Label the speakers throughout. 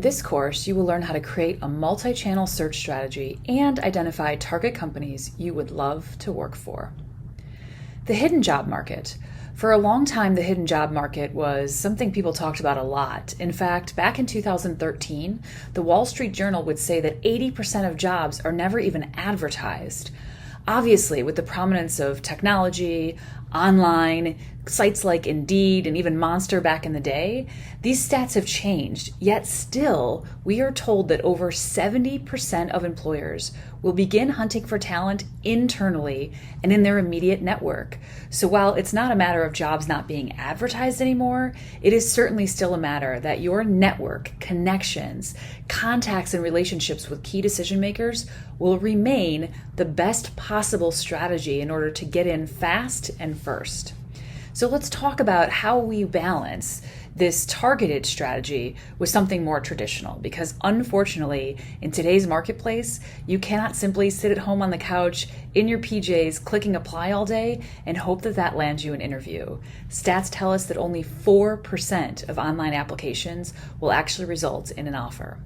Speaker 1: this course, you will learn how to create a multi-channel search strategy and identify target companies you would love to work for. The hidden job market. For a long time, the hidden job market was something people talked about a lot. In fact, back in 2013, the Wall Street Journal would say that 80% of jobs are never even advertised. Obviously, with the prominence of technology, online, sites like Indeed, and even Monster back in the day, these stats have changed. Yet still, we are told that over 70% of employers will begin hunting for talent internally and in their immediate network. So while it's not a matter of jobs not being advertised anymore, it is certainly still a matter that your network, connections, contacts, and relationships with key decision makers will remain the best possible strategy in order to get in fast and first. So let's talk about how we balance this targeted strategy with something more traditional, because unfortunately, in today's marketplace, you cannot simply sit at home on the couch in your PJs clicking apply all day and hope that that lands you an interview. Stats tell us that only 4% of online applications will actually result in an offer.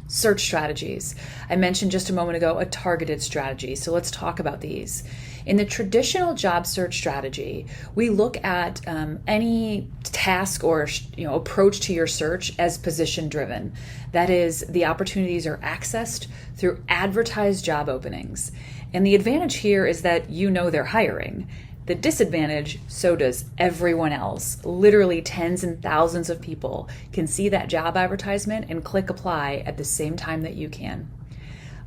Speaker 1: Search strategies. I mentioned just a moment ago a targeted strategy, so let's talk about these. In the traditional job search strategy, we look at any task or approach to your search as position driven. That is, the opportunities are accessed through advertised job openings. And the advantage here is that you know they're hiring. The disadvantage, so does everyone else. Literally tens and thousands of people can see that job advertisement and click apply at the same time that you can.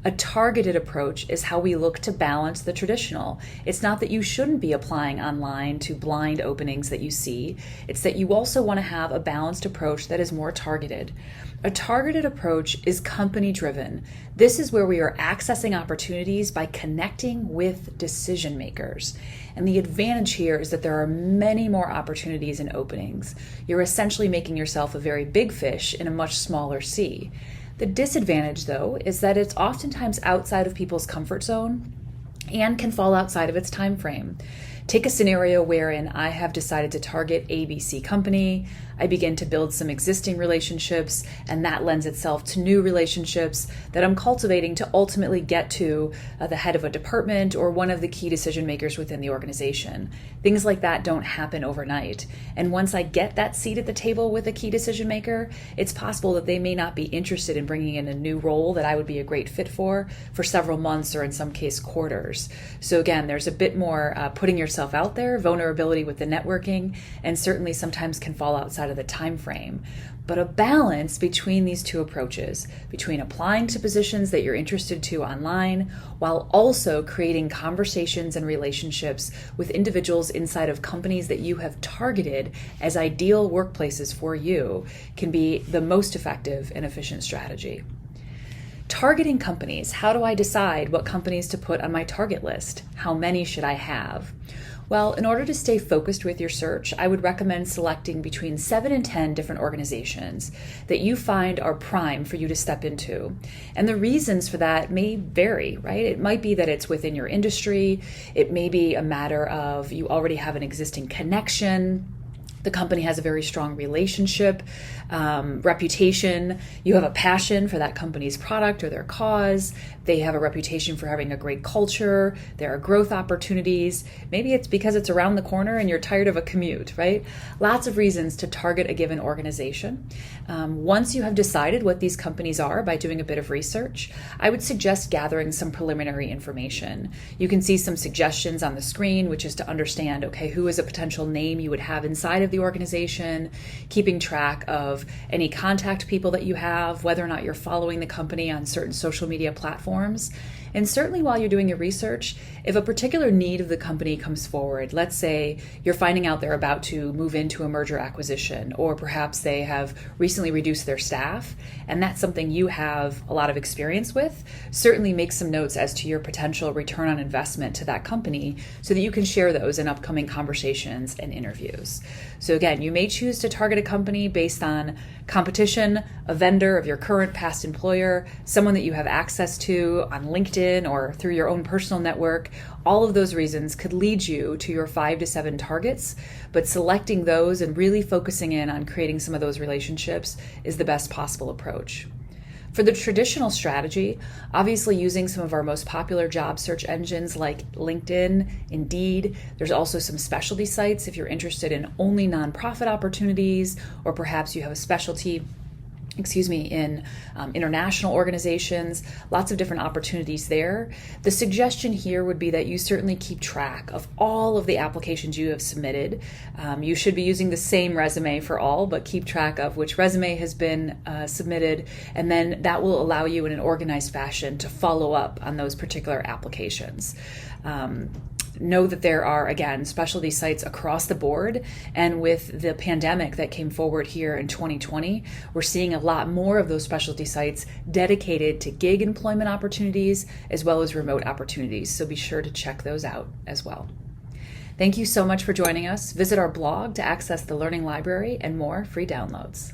Speaker 1: A targeted approach is how we look to balance the traditional. It's not that you shouldn't be applying online to blind openings that you see. It's that you also want to have a balanced approach that is more targeted. A targeted approach is company driven. This is where we are accessing opportunities by connecting with decision makers. And the advantage here is that there are many more opportunities and openings. You're essentially making yourself a very big fish in a much smaller sea. The disadvantage, though, is that it's oftentimes outside of people's comfort zone and can fall outside of its time frame. Take a scenario wherein I have decided to target ABC company. I begin to build some existing relationships, and that lends itself to new relationships that I'm cultivating to ultimately get to the head of a department or one of the key decision makers within the organization. Things like that don't happen overnight. And once I get that seat at the table with a key decision maker, it's possible that they may not be interested in bringing in a new role that I would be a great fit for several months or in some case quarters. So again, there's a bit more putting yourself out there, vulnerability with the networking, and certainly sometimes can fall outside of the time frame. But a balance between these two approaches, between applying to positions that you're interested to online, while also creating conversations and relationships with individuals inside of companies that you have targeted as ideal workplaces for you, can be the most effective and efficient strategy. Targeting companies. How do I decide what companies to put on my target list? How many should I have? Well, in order to stay focused with your search, I would recommend selecting between 7 and 10 different organizations that you find are prime for you to step into. And the reasons for that may vary, right? It might be that it's within your industry. It may be a matter of you already have an existing connection. The company has a very strong relationship, reputation. You have a passion for that company's product or their cause. They have a reputation for having a great culture. There are growth opportunities. Maybe it's because it's around the corner and you're tired of a commute, right? Lots of reasons to target a given organization. Once you have decided what these companies are by doing a bit of research, I would suggest gathering some preliminary information. You can see some suggestions on the screen, which is to understand, okay, who is a potential name you would have inside of the organization, keeping track of any contact people that you have, whether or not you're following the company on certain social media platforms. And certainly while you're doing your research, if a particular need of the company comes forward, let's say you're finding out they're about to move into a merger acquisition, or perhaps they have recently reduced their staff, and that's something you have a lot of experience with, certainly make some notes as to your potential return on investment to that company so that you can share those in upcoming conversations and interviews. So again, you may choose to target a company based on competition, a vendor of your current past employer, someone that you have access to on LinkedIn, LinkedIn or through your own personal network. All of those reasons could lead you to your 5 to 7 targets, but selecting those and really focusing in on creating some of those relationships is the best possible approach. For the traditional strategy, obviously using some of our most popular job search engines like LinkedIn, Indeed. There's also some specialty sites if you're interested in only nonprofit opportunities, or perhaps you have a specialty in international organizations, lots of different opportunities there. The suggestion here would be that you certainly keep track of all of the applications you have submitted. You should be using the same resume for all, but keep track of which resume has been submitted, and then that will allow you in an organized fashion to follow up on those particular applications. Know that there are, again, specialty sites across the board. And with the pandemic that came forward here in 2020, we're seeing a lot more of those specialty sites dedicated to gig employment opportunities as well as remote opportunities. So be sure to check those out as well. Thank you so much for joining us. Visit our blog to access the Learning Library and more free downloads.